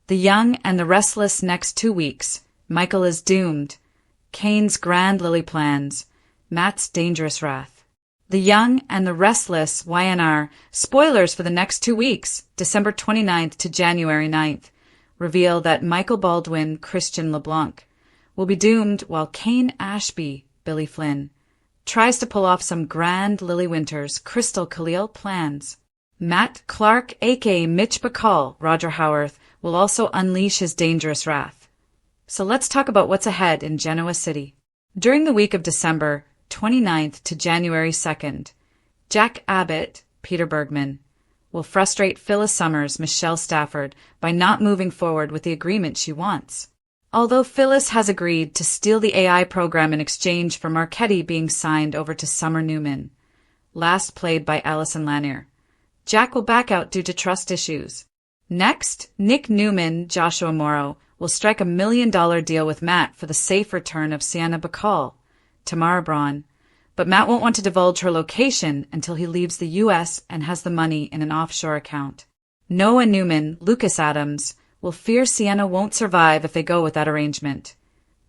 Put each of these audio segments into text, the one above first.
The Young and the Restless next 2 weeks. Michael is doomed. Kane's grand Lily plans. Matt's dangerous wrath. The Young and the Restless YNR. Spoilers for the next 2 weeks, December 29th to January 9th, reveal that Michael Baldwin, Christian LeBlanc, will be doomed while Kane Ashby, Billy Flynn, tries to pull off some grand Lily Winters, Crystal Khalil plans. Matt Clark, aka Mitch Bacall, Roger Howarth, will also unleash his dangerous wrath. So let's talk about what's ahead in Genoa City. During the week of December 29th to January 2nd, Jack Abbott, Peter Bergman, will frustrate Phyllis Summers, Michelle Stafford, by not moving forward with the agreement she wants. Although Phyllis has agreed to steal the AI program in exchange for Marchetti being signed over to Summer Newman, last played by Alison Lanier, Jack will back out due to trust issues. Next, Nick Newman, Joshua Morrow, will strike $1 million deal with Matt for the safe return of Sienna Bacall, Tamara Braun, but Matt won't want to divulge her location until he leaves the U.S. and has the money in an offshore account. Noah Newman, Lucas Adams, will fear Sienna won't survive if they go with that arrangement,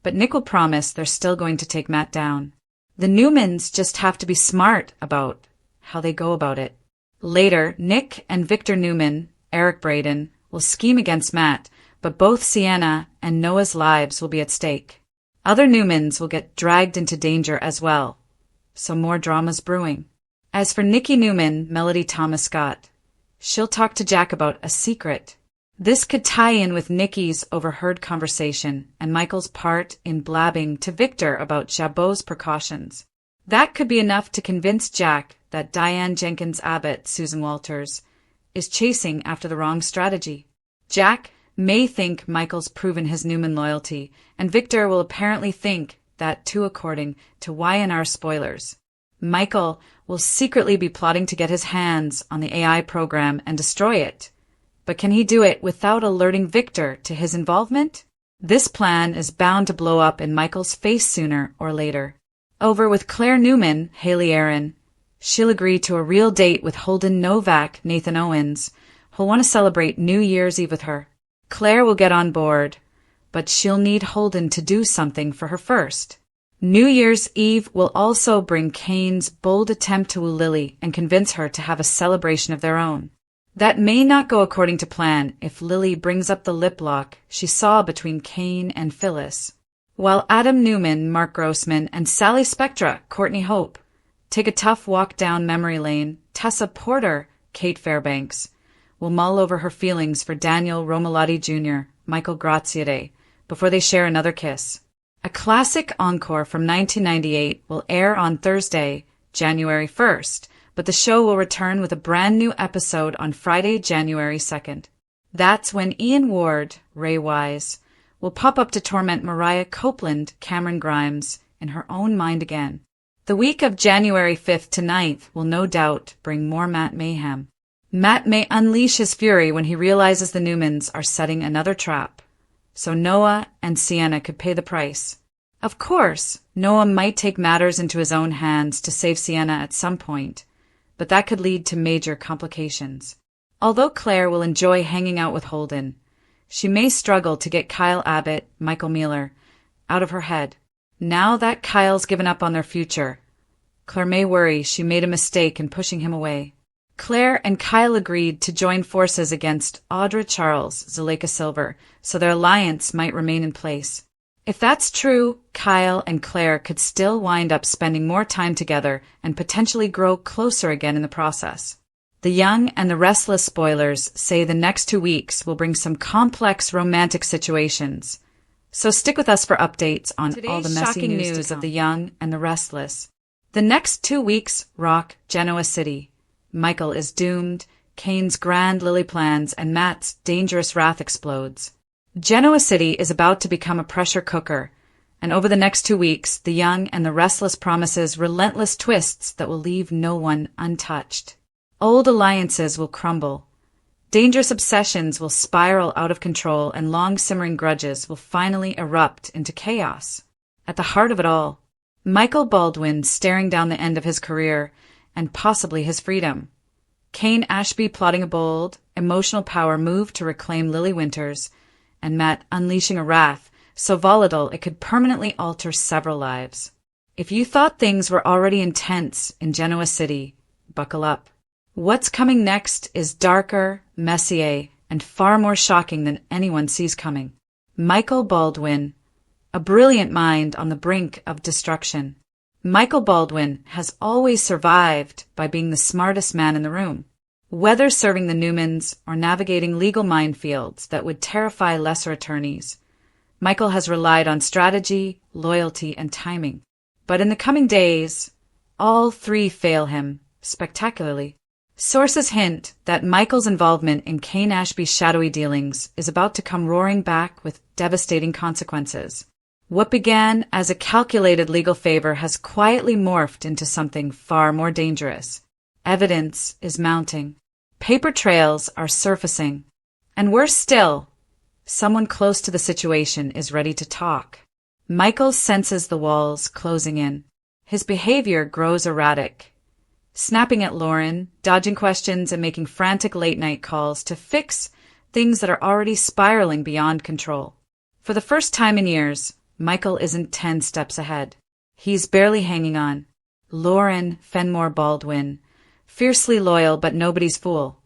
but Nick will promise they're still going to take Matt down. The Newmans just have to be smart about how they go about it. Later, Nick and Victor Newman, Eric Braden, will scheme against Matt, but both Sienna and Noah's lives will be at stake. Other Newmans will get dragged into danger as well, so more drama's brewing. As for Nikki Newman, Melody Thomas Scott, she'll talk to Jack about a secret. This could tie in with Nikki's overheard conversation and Michael's part in blabbing to Victor about Jabot's precautions. That could be enough to convince Jack that Diane Jenkins Abbott, Susan Walters, is chasing after the wrong strategy. Jack may think Michael's proven his Newman loyalty, and Victor will apparently think that too according to YNR spoilers. Michael will secretly be plotting to get his hands on the AI program and destroy it. But can he do it without alerting Victor to his involvement? This plan is bound to blow up in Michael's face sooner or later. Over with Claire Newman, Haley Aaron. She'll agree to a real date with Holden Novak, Nathan Owens, who'll want to celebrate New Year's Eve with her. Claire will get on board, but she'll need Holden to do something for her first. New Year's Eve will also bring Kane's bold attempt to woo Lily and convince her to have a celebration of their own. That may not go according to plan if Lily brings up the lip lock she saw between Kane and Phyllis, while Adam Newman, Mark Grossman, and Sally Spectra, Courtney Hope, take a tough walk down memory lane. Tessa Porter, Kate Fairbanks, will mull over her feelings for Daniel Romalotti Jr., Michael Graziadei, before they share another kiss. A classic encore from 1998 will air on Thursday, January 1st, but the show will return with a brand new episode on Friday, January 2nd. That's when Ian Ward, Ray Wise, will pop up to torment Mariah Copeland, Cameron Grimes, in her own mind again. The week of January 5th to 9th will no doubt bring more Matt mayhem. Matt may unleash his fury when he realizes the Newmans are setting another trap, so Noah and Sienna could pay the price. Of course, Noah might take matters into his own hands to save Sienna at some point, but that could lead to major complications. Although Claire will enjoy hanging out with Holden, she may struggle to get Kyle Abbott, Michael Mueller, out of her head. Now that Kyle's given up on their future, Claire may worry she made a mistake in pushing him away. Claire and Kyle agreed to join forces against Audra Charles, Zuleika Silver, so their alliance might remain in place. If that's true, Kyle and Claire could still wind up spending more time together and potentially grow closer again in the process. The Young and the Restless spoilers say the next 2 weeks will bring some complex romantic situations. So stick with us for updates on all the messy news of The Young and the Restless. The next 2 weeks rock Genoa City. Michael is doomed, Kane's grand Lily plans, and Matt's dangerous wrath explodes. Genoa City is about to become a pressure cooker, and over the next 2 weeks, The Young and the Restless promises relentless twists that will leave no one untouched. Old alliances will crumble. Dangerous obsessions will spiral out of control, and long-simmering grudges will finally erupt into chaos. At the heart of it all, Michael Baldwin staring down the end of his career and possibly his freedom. Kane Ashby plotting a bold, emotional power move to reclaim Lily Winters, and Matt unleashing a wrath so volatile it could permanently alter several lives. If you thought things were already intense in Genoa City, buckle up. What's coming next is darker, messier, and far more shocking than anyone sees coming. Michael Baldwin, a brilliant mind on the brink of destruction. Michael Baldwin has always survived by being the smartest man in the room. Whether serving the Newmans or navigating legal minefields that would terrify lesser attorneys, Michael has relied on strategy, loyalty, and timing. But in the coming days, all three fail him spectacularly. Sources hint that Michael's involvement in Cain Ashby's shadowy dealings is about to come roaring back with devastating consequences. What began as a calculated legal favor has quietly morphed into something far more dangerous. Evidence is mounting. Paper trails are surfacing. And worse still, someone close to the situation is ready to talk. Michael senses the walls closing in. His behavior grows erratic, snapping at Lauren, dodging questions, and making frantic late-night calls to fix things that are already spiraling beyond control. For the first time in years, Michael isn't 10 steps ahead. He's barely hanging on. Lauren Fenmore Baldwin, fiercely loyal but nobody's fool,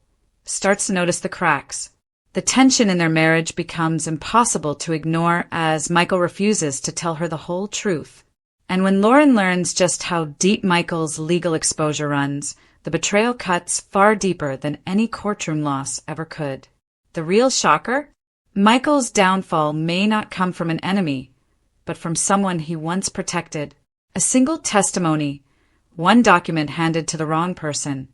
starts to notice the cracks. The tension in their marriage becomes impossible to ignore as Michael refuses to tell her the whole truth. And when Lauren learns just how deep Michael's legal exposure runs, the betrayal cuts far deeper than any courtroom loss ever could. The real shocker? Michael's downfall may not come from an enemy, but from someone he once protected. A single testimony, one document handed to the wrong person,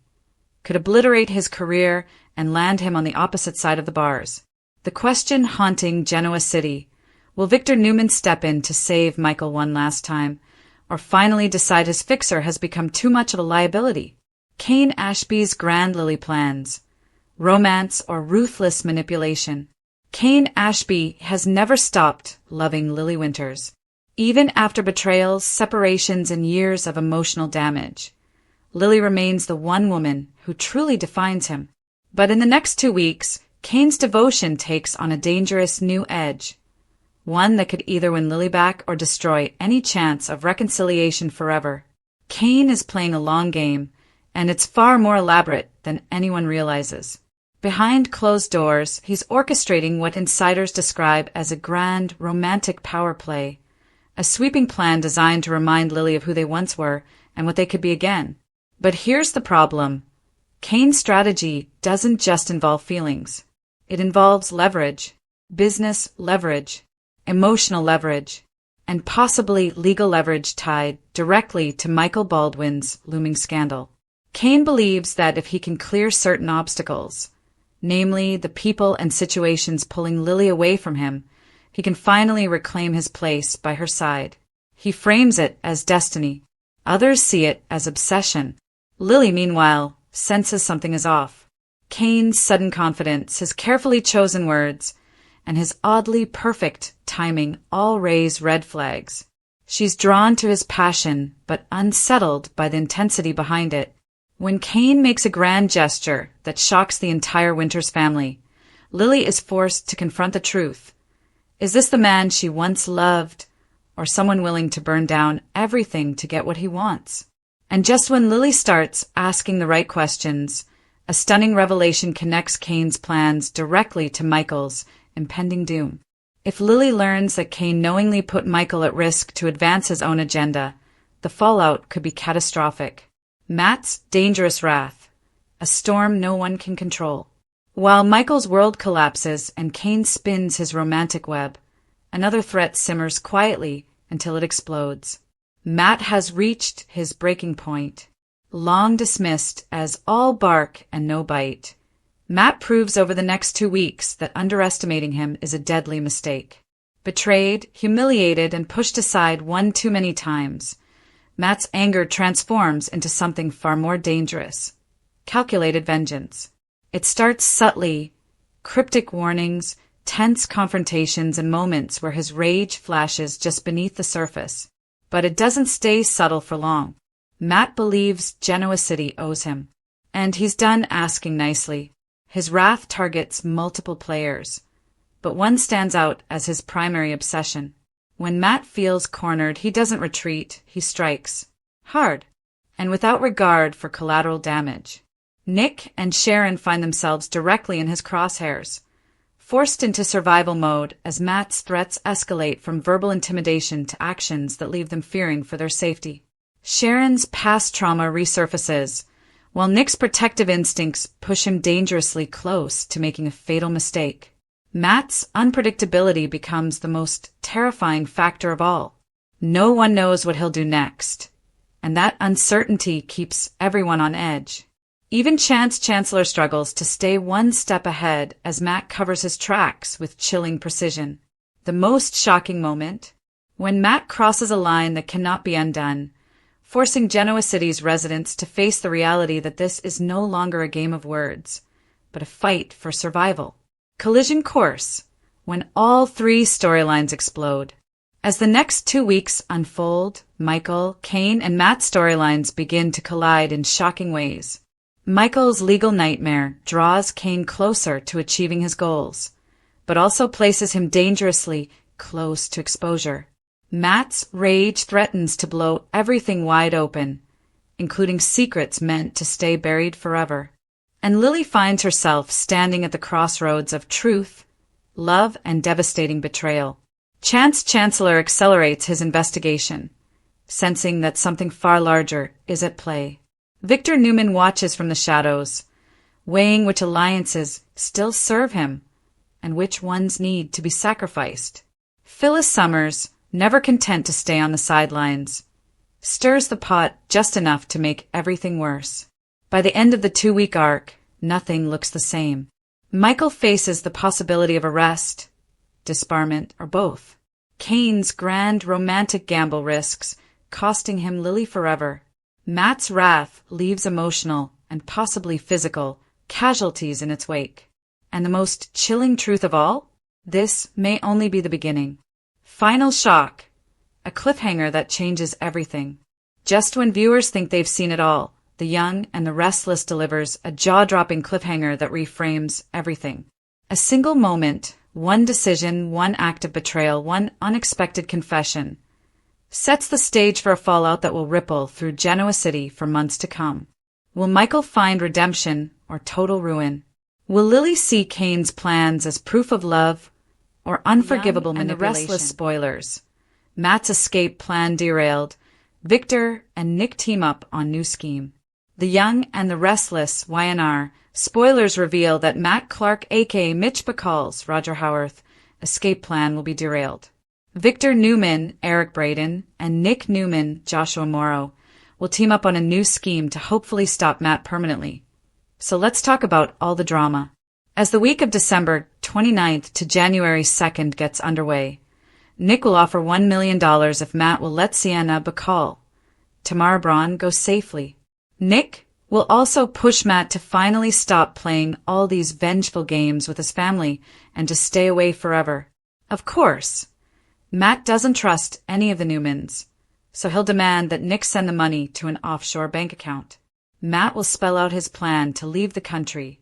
could obliterate his career and land him on the opposite side of the bars. The question haunting Genoa City: will Victor Newman step in to save Michael one last time, or finally decide his fixer has become too much of a liability? Cain Ashby's grand Lily plans. Romance or ruthless manipulation. Cain Ashby has never stopped loving Lily Winters. Even after betrayals, separations, and years of emotional damage, Lily remains the one woman who truly defines him. But in the next 2 weeks, Cain's devotion takes on a dangerous new edge, one that could either win Lily back or destroy any chance of reconciliation forever. Cain is playing a long game, and it's far more elaborate than anyone realizes. Behind closed doors, he's orchestrating what insiders describe as a grand, romantic power play, a sweeping plan designed to remind Lily of who they once were and what they could be again. But here's the problem. Cain's strategy doesn't just involve feelings. It involves leverage, business leverage, emotional leverage, and possibly legal leverage tied directly to Michael Baldwin's looming scandal. Cain believes that if he can clear certain obstacles, namely the people and situations pulling Lily away from him, he can finally reclaim his place by her side. He frames it as destiny. Others see it as obsession. Lily, meanwhile, senses something is off. Cain's sudden confidence, his carefully chosen words, and his oddly perfect timing all raise red flags. She's drawn to his passion, but unsettled by the intensity behind it. When Cain makes a grand gesture that shocks the entire Winters family, Lily is forced to confront the truth. Is this the man she once loved, or someone willing to burn down everything to get what he wants? And just when Lily starts asking the right questions, a stunning revelation connects Cain's plans directly to Michael's impending doom. If Lily learns that Cain knowingly put Michael at risk to advance his own agenda, the fallout could be catastrophic. Matt's dangerous wrath, a storm no one can control. While Michael's world collapses and Cain spins his romantic web, another threat simmers quietly until it explodes. Matt has reached his breaking point. Long dismissed as all bark and no bite, Matt proves over the next 2 weeks that underestimating him is a deadly mistake. Betrayed, humiliated, and pushed aside one too many times, Matt's anger transforms into something far more dangerous: calculated vengeance. It starts subtly, cryptic warnings, tense confrontations, and moments where his rage flashes just beneath the surface. But it doesn't stay subtle for long. Matt believes Genoa City owes him, and he's done asking nicely. His wrath targets multiple players: but one stands out as his primary obsession. When Matt feels cornered, he doesn't retreat, he strikes. Hard. And without regard for collateral damage. Nick and Sharon find themselves directly in his crosshairs, forced into survival mode as Matt's threats escalate from verbal intimidation to actions that leave them fearing for their safety. Sharon's past trauma resurfaces, while Nick's protective instincts push him dangerously close to making a fatal mistake. Matt's unpredictability becomes the most terrifying factor of all. No one knows what he'll do next, and that uncertainty keeps everyone on edge. Even Chance Chancellor struggles to stay one step ahead as Matt covers his tracks with chilling precision. The most shocking moment? When Matt crosses a line that cannot be undone, forcing Genoa City's residents to face the reality that this is no longer a game of words, but a fight for survival. Collision course, when all three storylines explode. As the next 2 weeks unfold, Michael, Kane, and Matt's storylines begin to collide in shocking ways. Michael's legal nightmare draws Kane closer to achieving his goals, but also places him dangerously close to exposure. Matt's rage threatens to blow everything wide open, including secrets meant to stay buried forever. And Lily finds herself standing at the crossroads of truth, love, and devastating betrayal. Chance Chancellor accelerates his investigation, sensing that something far larger is at play. Victor Newman watches from the shadows, weighing which alliances still serve him and which ones need to be sacrificed. Phyllis Summers, never content to stay on the sidelines, stirs the pot just enough to make everything worse. By the end of the 2-week arc, nothing looks the same. Michael faces the possibility of arrest, disbarment, or both. Kane's grand romantic gamble risks costing him Lily forever. Matt's wrath leaves emotional and possibly physical casualties in its wake. And the most chilling truth of all? This may only be the beginning. Final shock. A cliffhanger that changes everything. Just when viewers think they've seen it all, The Young and the Restless delivers a jaw-dropping cliffhanger that reframes everything. A single moment, one decision, one act of betrayal, one unexpected confession, sets the stage for a fallout that will ripple through Genoa City for months to come. Will Michael find redemption or total ruin? Will Lily see Kane's plans as proof of love or unforgivable manipulation? And the Restless spoilers. Matt's escape plan derailed. Victor and Nick team up on new scheme. The Young and the Restless YNR spoilers reveal that Matt Clark aka Mitch Bacall's Roger Howarth escape plan will be derailed. Victor Newman, Eric Braden, and Nick Newman, Joshua Morrow, will team up on a new scheme to hopefully stop Matt permanently. So let's talk about all the drama. As the week of December 29th to January 2nd gets underway, Nick will offer $1 million if Matt will let Sienna Bacall, Tamara Braun, go safely. Nick will also push Matt to finally stop playing all these vengeful games with his family and to stay away forever. Of course, Matt doesn't trust any of the Newmans, so he'll demand that Nick send the money to an offshore bank account. Matt will spell out his plan to leave the country,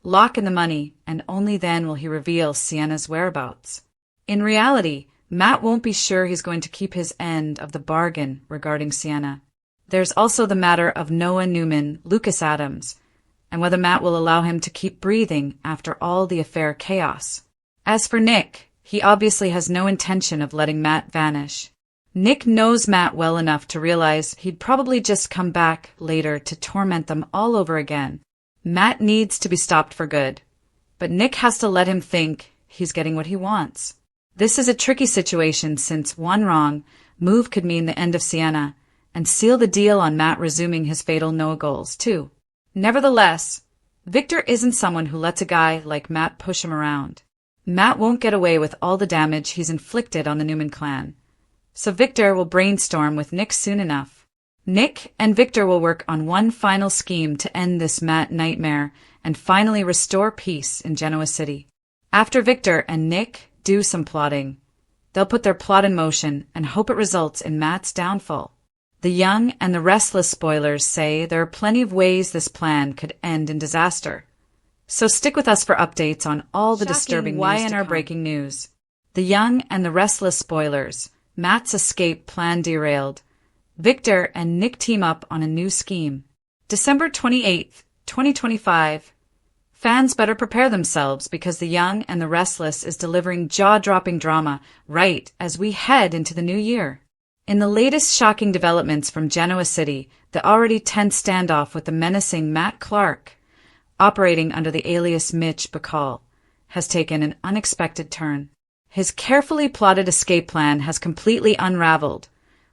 lock in the money, and only then will he reveal Sienna's whereabouts. In reality, Matt won't be sure he's going to keep his end of the bargain regarding Sienna. There's also the matter of Noah Newman, Lucas Adams, and whether Matt will allow him to keep breathing after all the affair chaos. As for Nick, he obviously has no intention of letting Matt vanish. Nick knows Matt well enough to realize he'd probably just come back later to torment them all over again. Matt needs to be stopped for good, but Nick has to let him think he's getting what he wants. This is a tricky situation since one wrong move could mean the end of Sienna and seal the deal on Matt resuming his fatal Noah goals, too. Nevertheless, Victor isn't someone who lets a guy like Matt push him around. Matt won't get away with all the damage he's inflicted on the Newman clan, so Victor will brainstorm with Nick soon enough. Nick and Victor will work on one final scheme to end this Matt nightmare and finally restore peace in Genoa City. After Victor and Nick do some plotting, they'll put their plot in motion and hope it results in Matt's downfall. The Young and the Restless spoilers say there are plenty of ways this plan could end in disaster, So stick with us for updates on all the Shocking disturbing news news to and our come. breaking news. The Young and the Restless spoilers. Matt's escape plan derailed. Victor and Nick team up on a new scheme. December 28th, 2025. Fans better prepare themselves because The Young and the Restless is delivering jaw-dropping drama right as we head into the new year. In the latest shocking developments from Genoa City, the already tense standoff with the menacing Matt Clark, operating under the alias Mitch Bacall, has taken an unexpected turn. His carefully plotted escape plan has completely unraveled,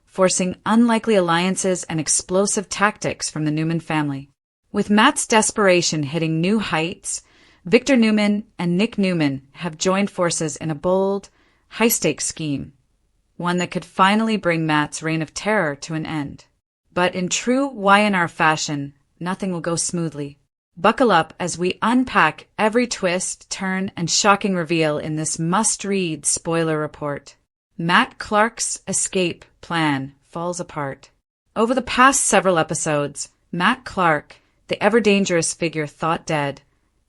forcing unlikely alliances and explosive tactics from the Newman family. With Matt's desperation hitting new heights, Victor Newman and Nick Newman have joined forces in a bold, high-stakes scheme, one that could finally bring Matt's reign of terror to an end. But in true Y&R fashion, nothing will go smoothly. Buckle up as we unpack every twist, turn, and shocking reveal in this must-read spoiler report. Matt Clark's escape plan falls apart. Over the past several episodes, Matt Clark, the ever-dangerous figure thought dead,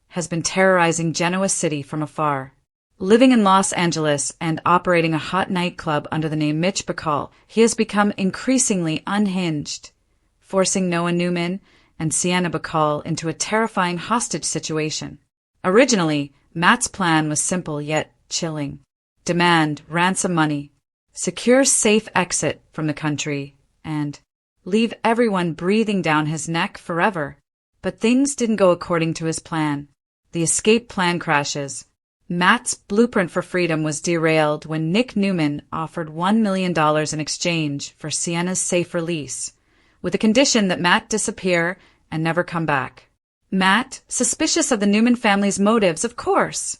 has been terrorizing Genoa City from afar. Living in Los Angeles and operating a hot nightclub under the name Mitch Bacall, he has become increasingly unhinged, forcing Noah Newman and Sienna Bacall into a terrifying hostage situation. Originally, Matt's plan was simple yet chilling. Demand ransom money, secure safe exit from the country, and leave everyone breathing down his neck forever. But things didn't go according to his plan. The escape plan crashes. Matt's blueprint for freedom was derailed when Nick Newman offered $1 million in exchange for Sienna's safe release, with a condition that Matt disappear and never come back. Matt, suspicious of the Newman family's motives, of course,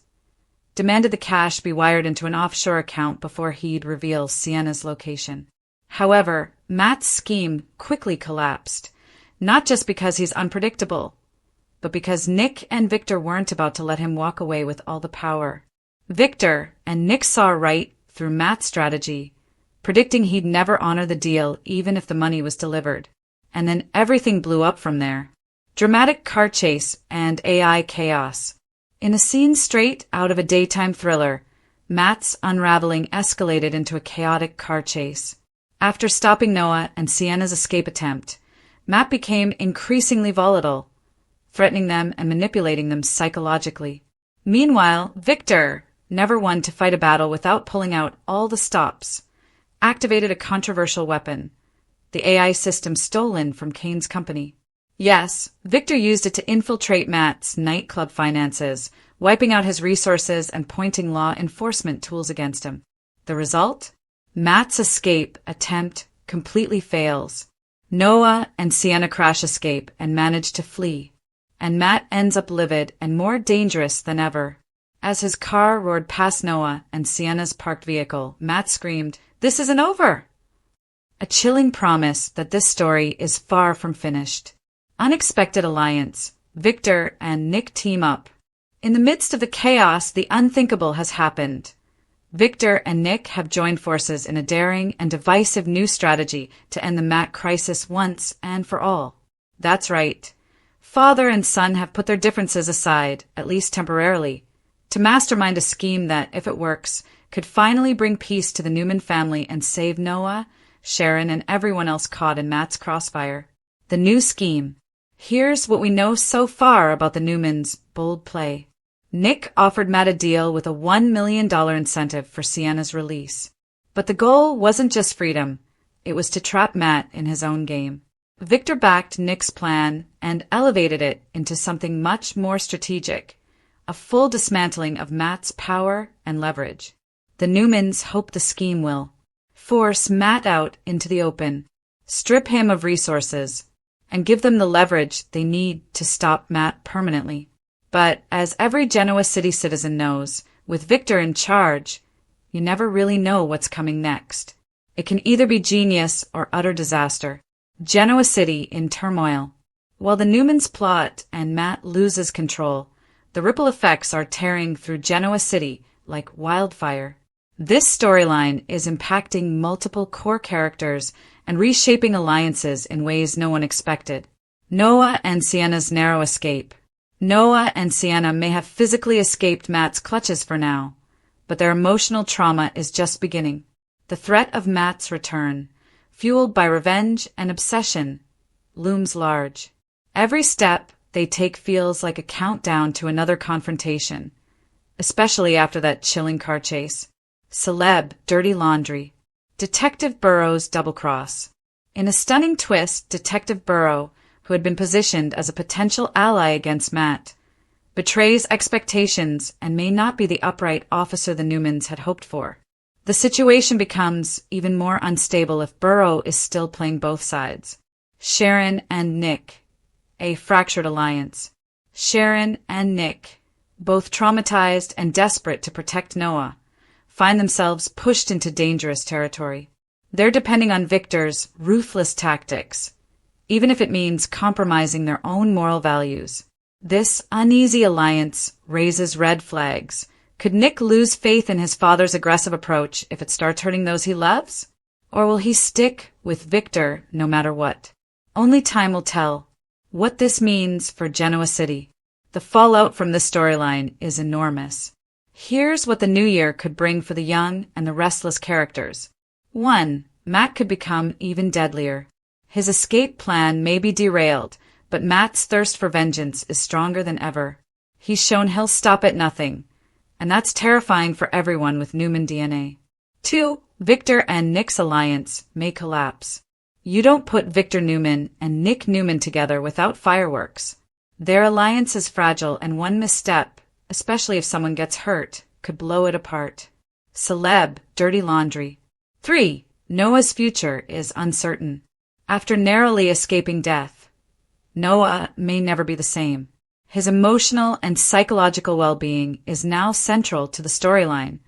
demanded the cash be wired into an offshore account before he'd reveal Sienna's location. However, Matt's scheme quickly collapsed, not just because he's unpredictable, but because Nick and Victor weren't about to let him walk away with all the power. Victor and Nick saw right through Matt's strategy, predicting he'd never honor the deal even if the money was delivered. And then everything blew up from there. Dramatic car chase and AI chaos. In a scene straight out of a daytime thriller, Matt's unraveling escalated into a chaotic car chase. After stopping Noah and Sienna's escape attempt, Matt became increasingly volatile, threatening them and manipulating them psychologically. Meanwhile, Victor, never one to fight a battle without pulling out all the stops, activated a controversial weapon, the AI system stolen from Kane's company. Yes, Victor used it to infiltrate Matt's nightclub finances, wiping out his resources and pointing law enforcement tools against him. The result? Matt's escape attempt completely fails. Noah and Sienna crash escape and manage to flee, and Matt ends up livid and more dangerous than ever. As his car roared past Noah and Sienna's parked vehicle, Matt screamed, "This isn't over!" A chilling promise that this story is far from finished. Unexpected alliance. Victor and Nick team up. In the midst of the chaos, the unthinkable has happened. Victor and Nick have joined forces in a daring and divisive new strategy to end the Matt crisis once and for all. That's right. Father and son have put their differences aside, at least temporarily, to mastermind a scheme that, if it works, could finally bring peace to the Newman family and save Noah, Sharon, and everyone else caught in Matt's crossfire. The new scheme. Here's what we know so far about the Newmans' bold play. Nick offered Matt a deal with a $1 million incentive for Sienna's release. But the goal wasn't just freedom. It was to trap Matt in his own game. Victor backed Nick's plan and elevated it into something much more strategic, a full dismantling of Matt's power and leverage. The Newmans hope the scheme will force Matt out into the open, strip him of resources, and give them the leverage they need to stop Matt permanently. But as every Genoa City citizen knows, with Victor in charge, you never really know what's coming next. It can either be genius or utter disaster. Genoa City in turmoil. While the Newmans plot and Matt loses control, the ripple effects are tearing through Genoa City like wildfire. This storyline is impacting multiple core characters and reshaping alliances in ways no one expected. Noah and Sienna's narrow escape. Noah and Sienna may have physically escaped Matt's clutches for now, but their emotional trauma is just beginning. The threat of Matt's return, fueled by revenge and obsession, looms large. Every step they take feels like a countdown to another confrontation, especially after that chilling car chase. Celeb, dirty laundry. Detective Burrow's double-cross. In a stunning twist, Detective Burrow, who had been positioned as a potential ally against Matt, betrays expectations and may not be the upright officer the Newmans had hoped for. The situation becomes even more unstable if Burrow is still playing both sides. Sharon and Nick. A fractured alliance. Sharon and Nick, both traumatized and desperate to protect Noah, find themselves pushed into dangerous territory. They're depending on Victor's ruthless tactics, even if it means compromising their own moral values. This uneasy alliance raises red flags. Could Nick lose faith in his father's aggressive approach if it starts hurting those he loves? Or will he stick with Victor no matter what? Only time will tell. What this means for Genoa City. The fallout from this storyline is enormous. Here's what the new year could bring for the Young and the Restless characters. 1. Matt could become even deadlier. His escape plan may be derailed, but Matt's thirst for vengeance is stronger than ever. He's shown he'll stop at nothing, and that's terrifying for everyone with Newman DNA. 2. Victor and Nick's alliance may collapse. You don't put Victor Newman and Nick Newman together without fireworks. Their alliance is fragile, and one misstep, especially if someone gets hurt, could blow it apart. Celeb, dirty laundry. 3. Noah's future is uncertain. After narrowly escaping death, Noah may never be the same. His emotional and psychological well-being is now central to the storyline,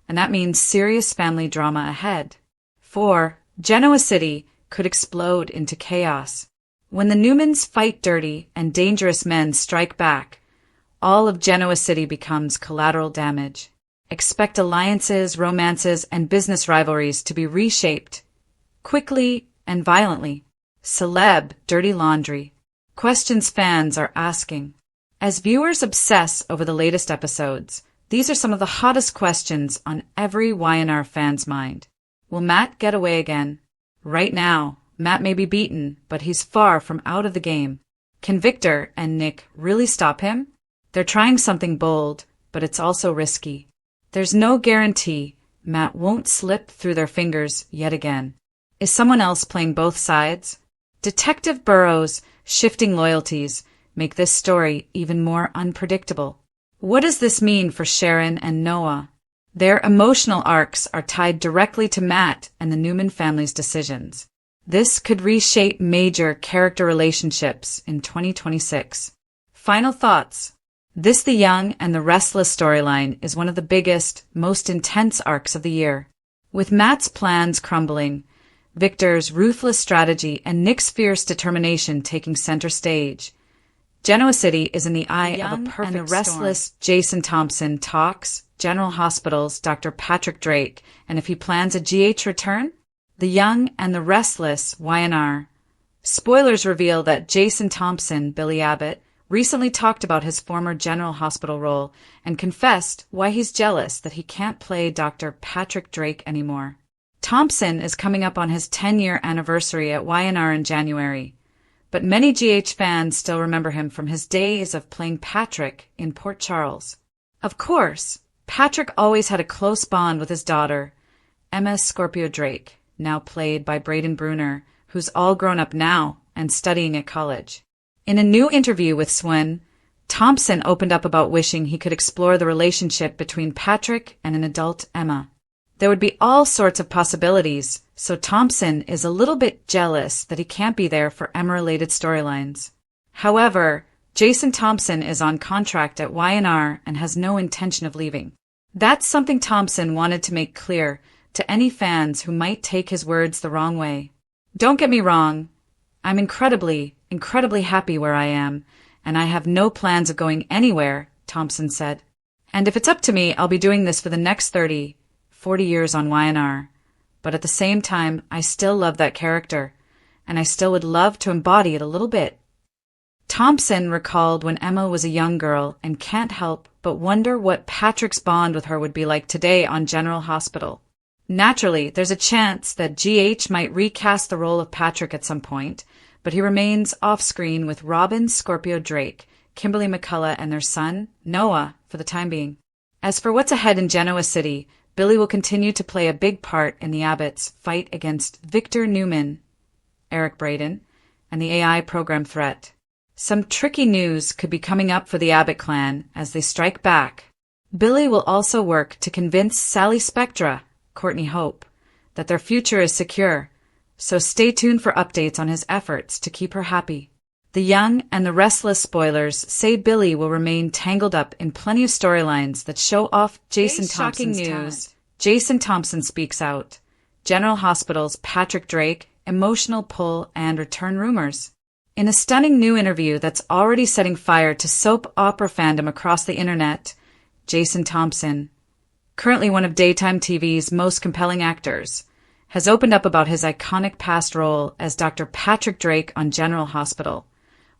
and that means serious family drama ahead. 4. Genoa City could explode into chaos. When the Newmans fight dirty and dangerous men strike back, all of Genoa City becomes collateral damage. Expect alliances, romances, and business rivalries to be reshaped, quickly and violently. Celeb, dirty laundry. Questions fans are asking. As viewers obsess over the latest episodes, these are some of the hottest questions on every Y&R fan's mind. Will Matt get away again? Right now, Matt may be beaten, but he's far from out of the game. Can Victor and Nick really stop him? They're trying something bold, but it's also risky. There's no guarantee Matt won't slip through their fingers yet again. Is someone else playing both sides? Detective Burrow's shifting loyalties make this story even more unpredictable. What does this mean for Sharon and Noah? Their emotional arcs are tied directly to Matt and the Newman family's decisions. This could reshape major character relationships in 2026. Final thoughts. This The Young and the Restless storyline is one of the biggest, most intense arcs of the year. With Matt's plans crumbling, Victor's ruthless strategy, and Nick's fierce determination taking center stage, Genoa City is in the eye of a perfect and the Restless storm. Jason Thompson talks General Hospital's Dr. Patrick Drake, and if he plans a GH return? The Young and the Restless Y&R. Spoilers reveal that Jason Thompson, Billy Abbott, recently talked about his former General Hospital role and confessed why he's jealous that he can't play Dr. Patrick Drake anymore. Thompson is coming up on his 10-year anniversary at Y&R in January, but many GH fans still remember him from his days of playing Patrick in Port Charles. Of course, Patrick always had a close bond with his daughter, Emma Scorpio Drake, now played by Braden Bruner, who's all grown up now and studying at college. In a new interview with Swin, Thompson opened up about wishing he could explore the relationship between Patrick and an adult Emma. There would be all sorts of possibilities, so Thompson is a little bit jealous that he can't be there for Emma-related storylines. However, Jason Thompson is on contract at Y&R and has no intention of leaving. That's something Thompson wanted to make clear to any fans who might take his words the wrong way. Don't get me wrong, I'm incredibly happy where I am, and I have no plans of going anywhere, Thompson said. And if it's up to me, I'll be doing this for the next 40 years on Y&R. But at the same time, I still love that character, and I still would love to embody it a little bit. Thompson recalled when Emma was a young girl and can't help but wonder what Patrick's bond with her would be like today on General Hospital. Naturally, there's a chance that GH might recast the role of Patrick at some point, but he remains off-screen with Robin Scorpio Drake, Kimberly McCullough, and their son, Noah, for the time being. As for what's ahead in Genoa City, Billy will continue to play a big part in the Abbotts' fight against Victor Newman, Eric Braeden, and the AI program threat. Some tricky news could be coming up for the Abbott clan as they strike back. Billy will also work to convince Sally Spectra, Courtney Hope, that their future is secure, so stay tuned for updates on his efforts to keep her happy. The Young and the Restless spoilers say Billy will remain tangled up in plenty of storylines that show off Jason Thompson's talent. Jason Thompson speaks out. General Hospital's Patrick Drake, emotional pull and return rumors. In a stunning new interview that's already setting fire to soap opera fandom across the internet, Jason Thompson, currently one of daytime TV's most compelling actors, has opened up about his iconic past role as Dr. Patrick Drake on General Hospital,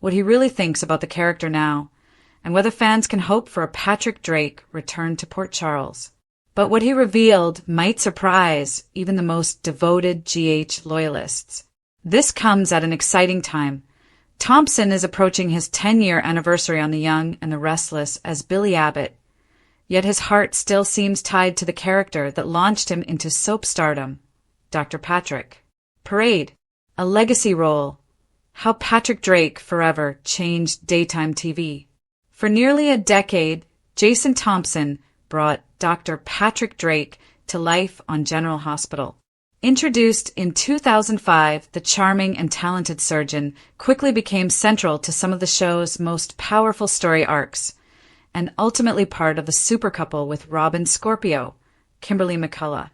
what he really thinks about the character now, and whether fans can hope for a Patrick Drake return to Port Charles. But what he revealed might surprise even the most devoted GH loyalists. This comes at an exciting time. Thompson is approaching his 10-year anniversary on The Young and the Restless as Billy Abbott, yet his heart still seems tied to the character that launched him into soap stardom, Dr. Patrick. Parade, a legacy role. How Patrick Drake forever changed daytime TV. For nearly a decade, Jason Thompson brought Dr. Patrick Drake to life on General Hospital. Introduced in 2005, the charming and talented surgeon quickly became central to some of the show's most powerful story arcs, and ultimately part of the super couple with Robin Scorpio, Kimberly McCullough,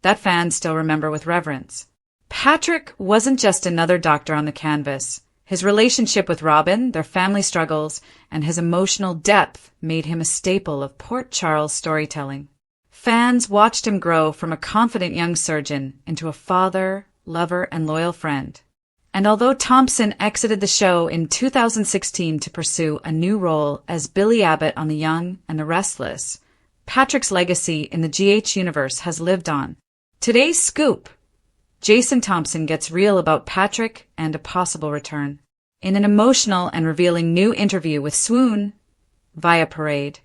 that fans still remember with reverence. Patrick wasn't just another doctor on the canvas. His relationship with Robin, their family struggles, and his emotional depth made him a staple of Port Charles storytelling. Fans watched him grow from a confident young surgeon into a father, lover, and loyal friend. And although Thompson exited the show in 2016 to pursue a new role as Billy Abbott on The Young and the Restless, Patrick's legacy in the GH universe has lived on. Today's scoop: Jason Thompson gets real about Patrick and a possible return. In an emotional and revealing new interview with Swoon via Parade,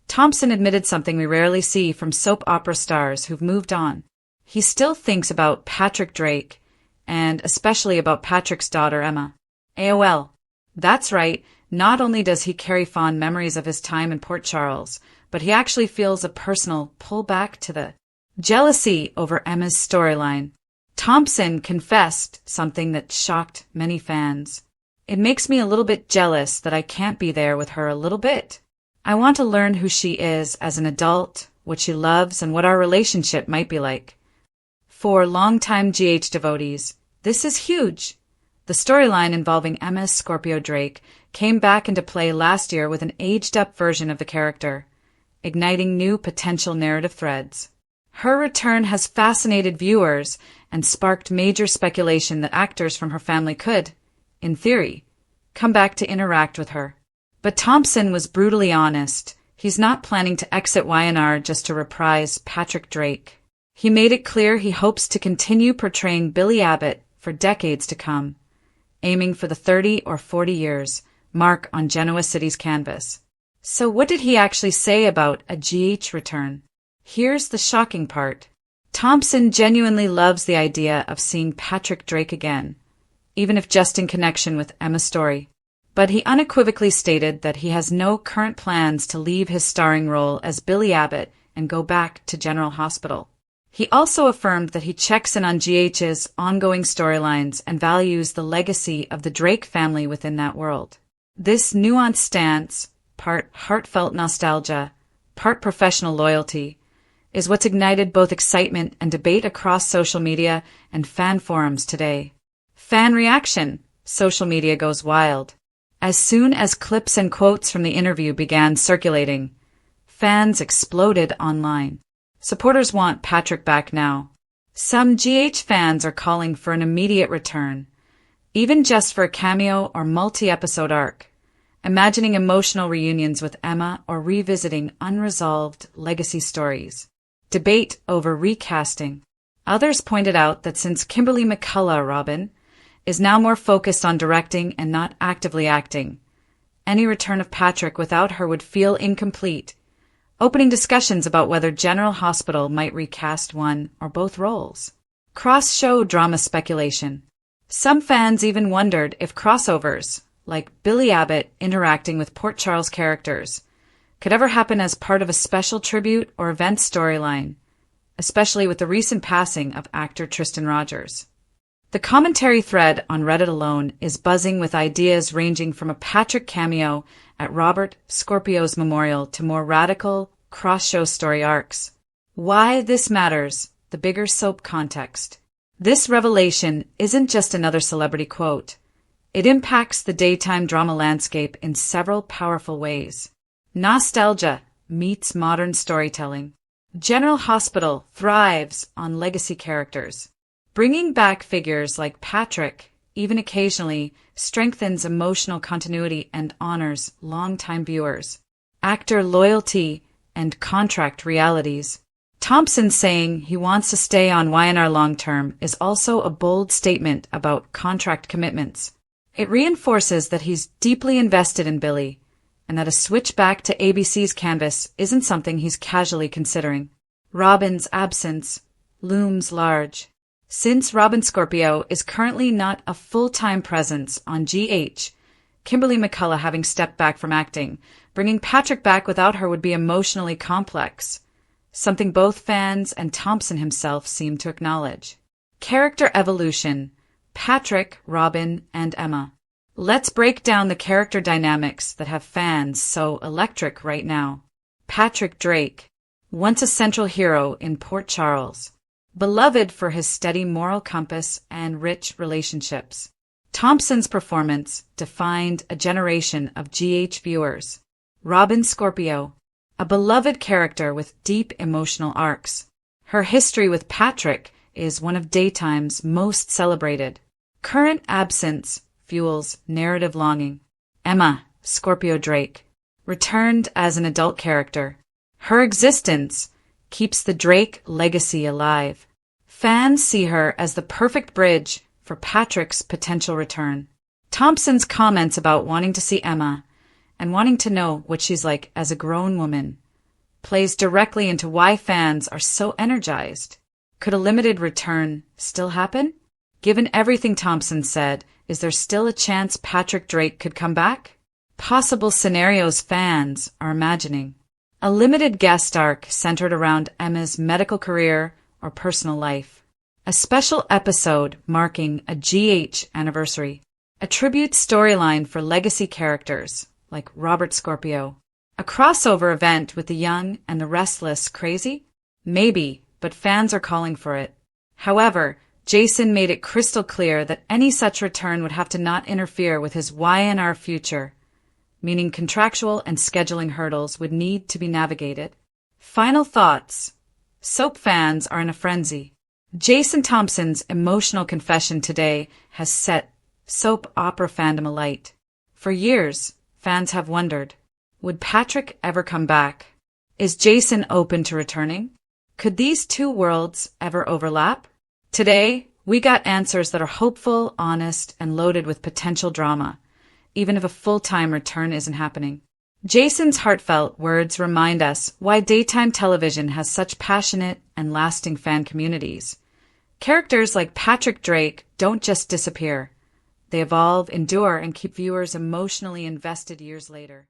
Thompson admitted something we rarely see from soap opera stars who've moved on. He still thinks about Patrick Drake, and especially about Patrick's daughter Emma. AOL. That's right, not only does he carry fond memories of his time in Port Charles, but he actually feels a personal pull back to the jealousy over Emma's storyline. Thompson confessed something that shocked many fans. It makes me a little bit jealous that I can't be there with her a little bit. I want to learn who she is as an adult, what she loves, and what our relationship might be like. For longtime GH devotees, this is huge. The storyline involving Emma Scorpio Drake came back into play last year with an aged-up version of the character, igniting new potential narrative threads. Her return has fascinated viewers and sparked major speculation that actors from her family could, in theory, come back to interact with her. But Thompson was brutally honest. He's not planning to exit Y&R just to reprise Patrick Drake. He made it clear he hopes to continue portraying Billy Abbott for decades to come, aiming for the 30 or 40 years mark on Genoa City's canvas. So what did he actually say about a GH return? Here's the shocking part. Thompson genuinely loves the idea of seeing Patrick Drake again, even if just in connection with Emma's story. But he unequivocally stated that he has no current plans to leave his starring role as Billy Abbott and go back to General Hospital. He also affirmed that he checks in on GH's ongoing storylines and values the legacy of the Drake family within that world. This nuanced stance, part heartfelt nostalgia, part professional loyalty, is what's ignited both excitement and debate across social media and fan forums today. Fan reaction. Social media goes wild. As soon as clips and quotes from the interview began circulating, fans exploded online. Supporters want Patrick back now. Some GH fans are calling for an immediate return. even just for a cameo or multi-episode arc, imagining emotional reunions with Emma or revisiting unresolved legacy stories. Debate over recasting. Others pointed out that since Kimberly McCullough, Robin, is now more focused on directing and not actively acting, any return of Patrick without her would feel incomplete, opening discussions about whether General Hospital might recast one or both roles. Cross-show drama speculation. Some fans even wondered if crossovers, like Billy Abbott interacting with Port Charles characters, could ever happen as part of a special tribute or event storyline, especially with the recent passing of actor Tristan Rogers. The commentary thread on Reddit alone is buzzing with ideas ranging from a Patrick cameo at Robert Scorpio's memorial to more radical, cross-show story arcs. Why this matters, the bigger soap context. This revelation isn't just another celebrity quote. It impacts the daytime drama landscape in several powerful ways. Nostalgia meets modern storytelling. General Hospital thrives on legacy characters. Bringing back figures like Patrick, even occasionally, strengthens emotional continuity and honors longtime viewers. Actor loyalty and contract realities. Thompson saying he wants to stay on YNR long-term is also a bold statement about contract commitments. It reinforces that he's deeply invested in Billy, and that a switch back to ABC's canvas isn't something he's casually considering. Robin's absence looms large. Since Robin Scorpio is currently not a full-time presence on GH, Kimberly McCullough having stepped back from acting, bringing Patrick back without her would be emotionally complex, something both fans and Thompson himself seem to acknowledge. Character evolution. Patrick, Robin, and Emma. Let's break down the character dynamics that have fans so electric right now. Patrick Drake, once a central hero in Port Charles, beloved for his steady moral compass and rich relationships. Thompson's performance defined a generation of GH viewers. Robin Scorpio, a beloved character with deep emotional arcs. Her history with Patrick is one of daytime's most celebrated. Current absence fuels narrative longing. Emma, Scorpio Drake, returned as an adult character. Her existence keeps the Drake legacy alive. Fans see her as the perfect bridge for Patrick's potential return. Thompson's comments about wanting to see Emma and wanting to know what she's like as a grown woman plays directly into why fans are so energized. Could a limited return still happen? Given everything Thompson said, is there still a chance Patrick Drake could come back? Possible scenarios fans are imagining. A limited guest arc centered around Emma's medical career or personal life. A special episode marking a GH anniversary. A tribute storyline for legacy characters like Robert Scorpio. A crossover event with the Young and the Restless crazy? Maybe, but fans are calling for it. However, Jason made it crystal clear that any such return would have to not interfere with his YNR future, meaning contractual and scheduling hurdles would need to be navigated. Final thoughts. Soap fans are in a frenzy. Jason Thompson's emotional confession today has set soap opera fandom alight. For years, fans have wondered, would Patrick ever come back? Is Jason open to returning? Could these two worlds ever overlap? Today, we got answers that are hopeful, honest, and loaded with potential drama, even if a full-time return isn't happening. Jason's heartfelt words remind us why daytime television has such passionate and lasting fan communities. Characters like Patrick Drake don't just disappear. They evolve, endure, and keep viewers emotionally invested years later.